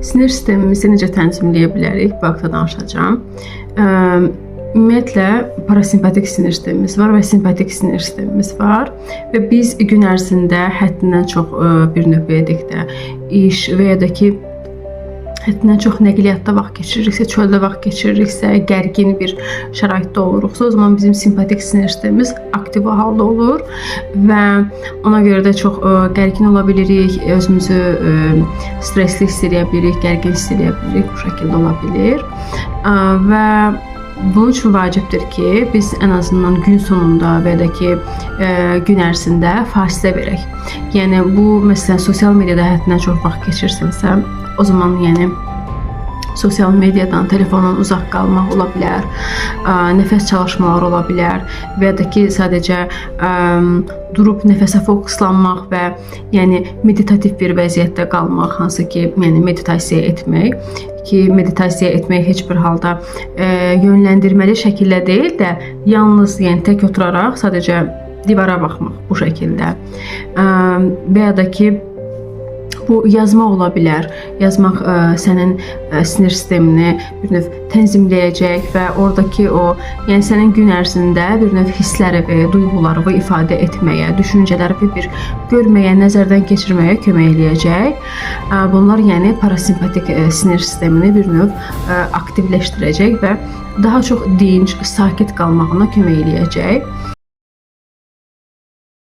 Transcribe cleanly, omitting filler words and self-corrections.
Sinir sistemimizi necə tənzimləyə bilərik? Bu haqda danışacağam. Ümumiyyətlə, parasimpatik sinir sistemimiz var və simpatik sinir sistemimiz var və biz gün ərzində həddindən çox bir növ edək də iş və ya da ki, həddindən çox nəqliyyatda vaxt keçiririksə, çöldə vaxt keçiririksə, gərgin bir şəraitdə oluruqsa, o zaman bizim simpatik sinir sistemimiz aktiv halda olur və ona görə də çox gərgin ola bilirik, özümüzü stresli hiss edə bilirik, gərgin hiss edə bilirik, bu şəkildə ola bilir və bunun üçün vacibdir ki, biz ən azından gün sonunda və ya da ki, gün ərzində fasilə verək. Yəni, bu, məsələn, sosial mediada həddindən çox vaxt keçirsənsə, o zaman, yəni, sosial mediadan, telefondan uzaq qalmaq ola bilər, nəfəs çalışmalar ola bilər və ya da ki, sadəcə durub nəfəsə fokuslanmaq və yəni meditativ bir vəziyyətdə qalmaq, hansı ki, yəni meditasiya etmək ki, meditasiya etmək heç bir halda yönləndirməli şəkildə deyil də, yalnız yəni tək oturaraq sadəcə divara baxmaq bu şəkildə və ya da ki, bu yazmaq ola bilər. Yazmaq sənin sinir sistemini bir növ tənzimləyəcək və oradakı o, yəni sənin gün ərzində bir növ hissləri və duyğuları ifadə etməyə, düşüncələri bir görməyə, nəzərdən keçirməyə kömək eləyəcək. Bunlar yəni parasimpatik sinir sistemini bir növ aktivləşdirəcək və daha çox dinc, sakit qalmağına kömək eləyəcək.